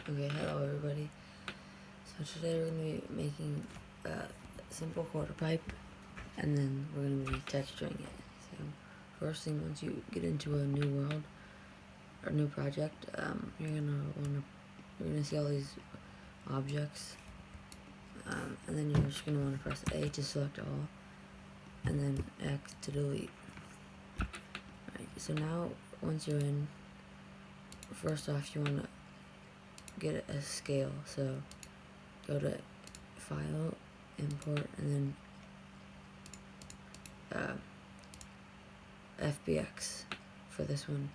Okay, hello everybody. So today we're going to be making a simple quarter pipe, and then we're going to be texturing it. So first thing, once you get into a new world or new project, you're gonna see all these objects, and then you're just gonna want to press A to select all, and then X to delete. Alright, so now once you're in, first off you want to get a scale. So go to File, Import, and then FBX for this one.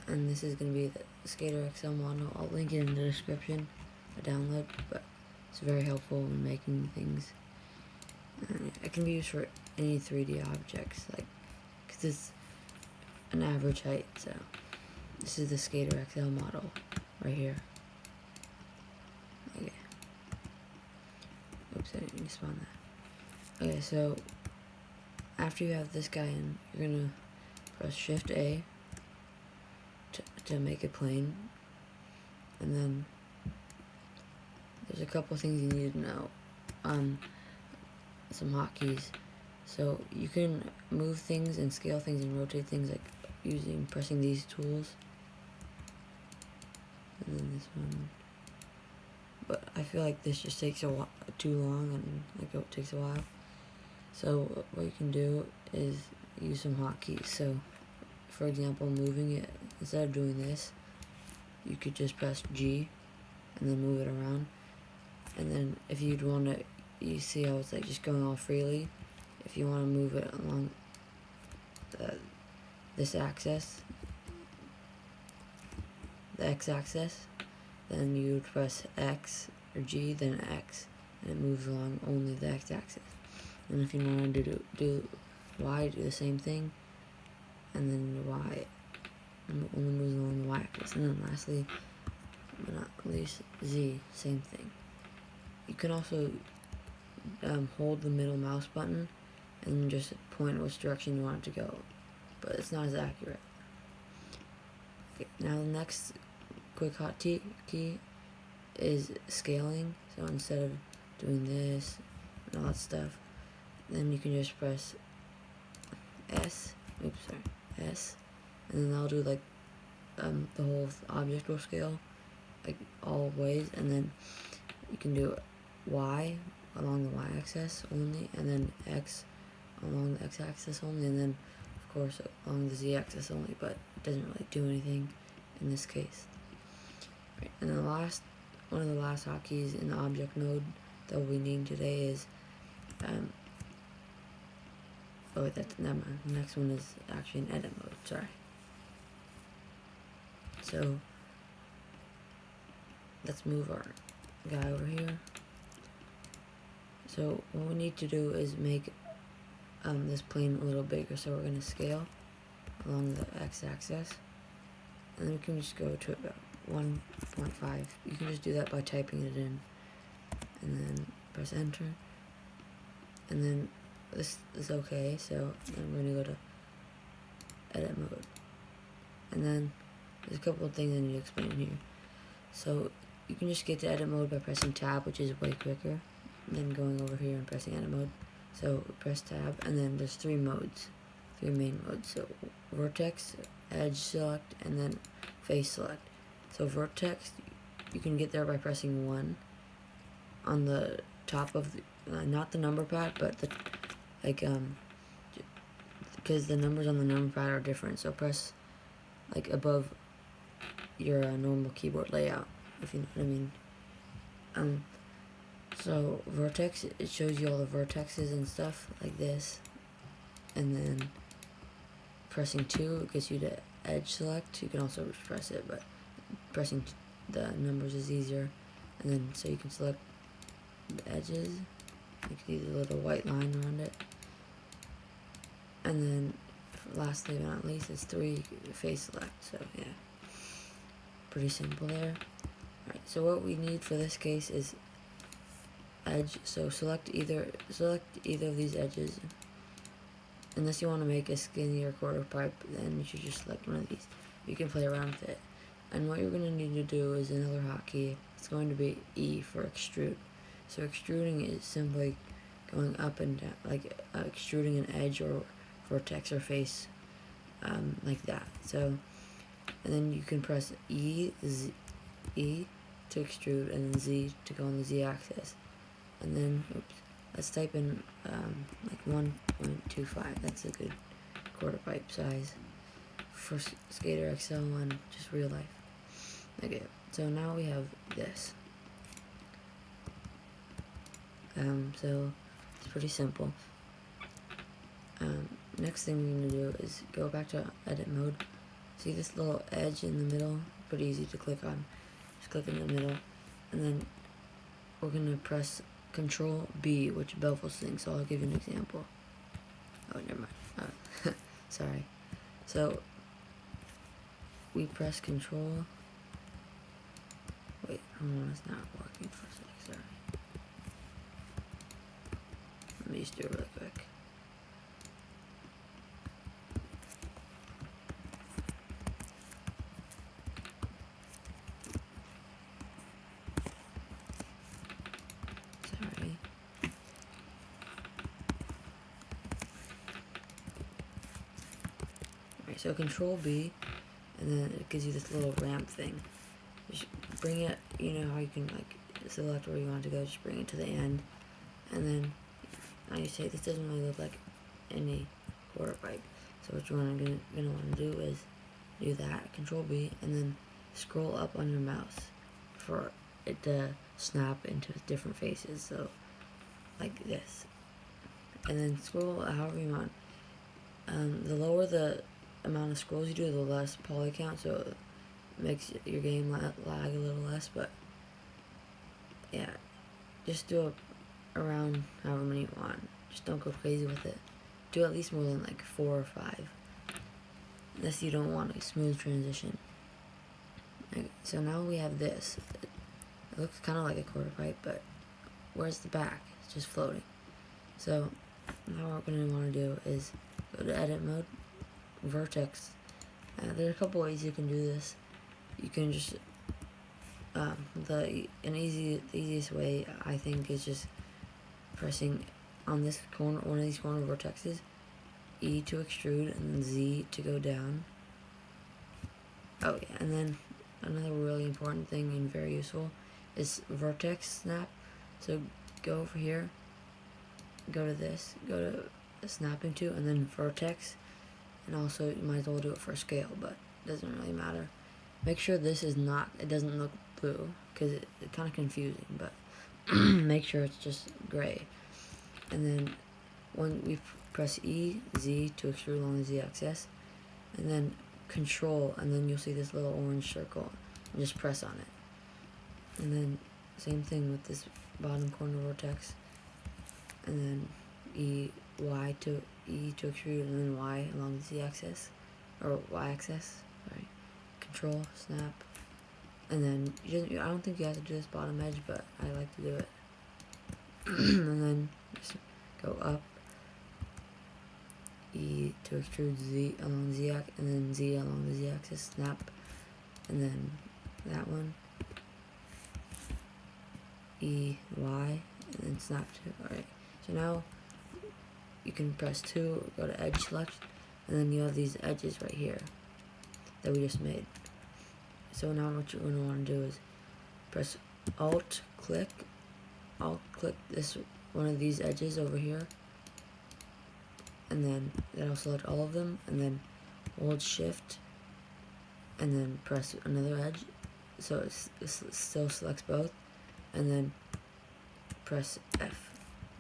And this is going to be the Skater XL model. I'll link it in the description for download, but it's very helpful in making things. And it can be used for any 3D objects, because it's an average height. So this is the Skater XL model right here. Okay. Oops, I didn't mean to spawn that. Okay, so after you have this guy in, you're gonna press Shift A to make it plain, and then there's a couple things you need to know. Some hotkeys. So you can move things and scale things and rotate things pressing these tools, and then this one. But I feel like this just takes too long, and it takes a while. So what you can do is use some hotkeys. So for example, moving it, instead of doing this, you could just press G and then move it around. And then if you'd want to, you see how it's just going all freely. If you want to move it along this axis, the x-axis, then you would press X or G, then X, and it moves along only the x-axis. And if you want to do Y, do the same thing, and then the Y only moves along the y-axis. And then lastly, but not least, Z, same thing. You can also hold the middle mouse button and just point which direction you want it to go, but it's not as accurate. Okay, now the next quick hotkey is scaling. So instead of doing this and all that stuff, then you can just press S, and then that'll do the whole object will scale all ways, and then you can do Y along the y-axis only, and then X along the x-axis only, and then of course along the z-axis only, but it doesn't really do anything in this case. Right. And the one of the last hotkeys in the object mode that we need today is oh wait, never mind. The next one is actually in edit mode, sorry. So let's move our guy over here. So what we need to do is make this plane a little bigger. So we're going to scale along the x-axis, and then we can just go to about 1.5. You can just do that by typing it in, and then press enter, and then this is okay. So then we're going to go to edit mode, and then there's a couple of things I need to explain here. So you can just get to edit mode by pressing tab, which is way quicker than going over here and pressing edit mode. So press tab, and then there's three main modes. So vertex, edge select, and then face select. So vertex, you can get there by pressing 1 on the top of the, not the number pad, but because the numbers on the number pad are different. So press above your normal keyboard layout, if you know what I mean. So vertex, it shows you all the vertexes and stuff like this, and then pressing 2 gets you to edge select. You can also press it, but pressing the numbers is easier. And then so you can select the edges, you can see the little white line around it. And then lastly but not least is 3 face select. So yeah, pretty simple there. Alright, so what we need for this case is edge. So select either of these edges. Unless you want to make a skinnier quarter pipe, then you should just select one of these. You can play around with it. And what you're going to need to do is another hotkey. It's going to be E for extrude. So extruding is simply going up and down, like extruding an edge or vertex or face, like that. So, and then you can press E to extrude, and then Z to go on the Z axis. And then, let's type in like 1.25. That's a good quarter pipe size for Skater XL and just real life. Okay, so now we have this. So it's pretty simple. Next thing we're going to do is go back to edit mode. See this little edge in the middle? Pretty easy to click on. Just click in the middle, and then we're going to press Control B, which bevels things. So I'll give you an example. Oh, never mind. Sorry. So we press Control. Wait, hold on, it's not working for a sec. Sorry. Let me just do it really quick. Sorry. Alright, so Control B, and then it gives you this little ramp thing. Just bring it, you know how you can like select where you want it to go, just bring it to the end, and then now you say this doesn't really look like any quarter pipe. So what you're gonna want to do is do that, Control B, and then scroll up on your mouse for it to snap into different faces. So like this, and then scroll however you want. The lower the amount of scrolls you do, the less poly count, so it makes your game lag a little less. But yeah, just do it around however many you want. Just don't go crazy with it. Do at least more than like 4 or 5, unless you don't want a smooth transition. Okay, so now we have this. It looks kind of like a quarter pipe, but where's the back? It's just floating. So now what we're going to want to do is go to edit mode, vertex. There are a couple ways you can do this. You can just the easiest way I think is just pressing on this corner, one of these corner vertexes, E to extrude, and then Z to go down. Oh yeah, and then another really important thing and very useful is vertex snap. So go over here, go to this, go to snapping to, and then vertex. And also you might as well do it for scale, but it doesn't really matter. Make sure this is not, it doesn't look blue, because it's kind of confusing, but make sure it's just gray. And then when we press E, Z to extrude along the Z axis, and then Control, and then you'll see this little orange circle, and just press on it. And then same thing with this bottom corner vertex, and then E to extrude, and then Y along the Z axis, or Y axis, sorry. Control, snap, and then I don't think you have to do this bottom edge, but I like to do it. And then just go up, E to extrude, Z along the Z axis, and then Z along the Z axis, snap, and then that one, E, Y, and then snap to. Alright, so now you can press 2, go to edge select, and then you have these edges right here that we just made. So now what you're going to want to do is press Alt click this one of these edges over here, and then that'll select all of them, and then hold Shift, and then press another edge, so it still selects both, and then press F.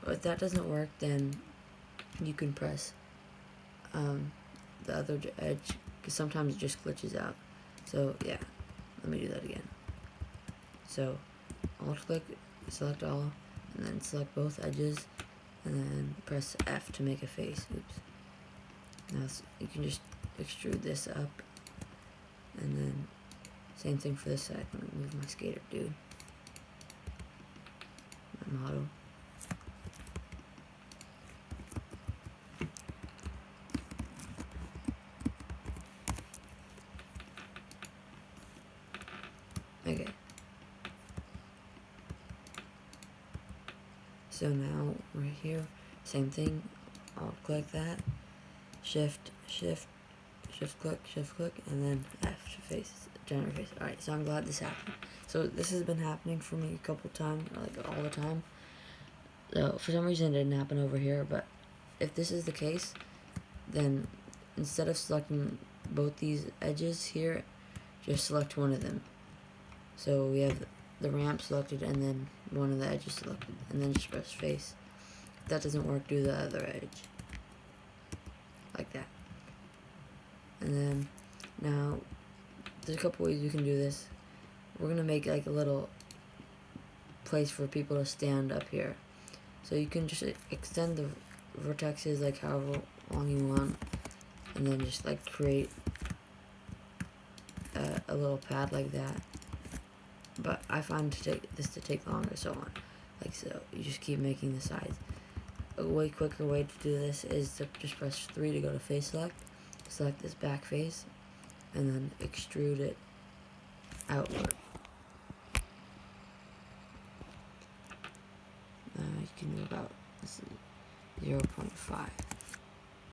If that doesn't work, then you can press the other edge, because sometimes it just glitches out. So yeah, let me do that again. So Alt click, select all, and then select both edges, and then press F to make a face. Oops. Now you can just extrude this up, and then same thing for this side. Let me move my skater dude, my model. So now right here, same thing. I'll click that, shift click, and then F to face, generate face. Alright, so I'm glad this happened. So this has been happening for me a couple times, like all the time. So for some reason it didn't happen over here, but if this is the case, then instead of selecting both these edges here, just select one of them. So we have the ramp selected and then one of the edges selected, and then just press face. If that doesn't work, do the other edge. Like that. And then now there's a couple ways you can do this. We're gonna make like a little place for people to stand up here. So you can just extend the vertexes like however long you want, and then just like create a little pad like that. But I find this to take longer, so on. Like so, you just keep making the sides. A way quicker way to do this is to just press 3 to go to face select. Select this back face, and then extrude it outward. You can do about 0.5.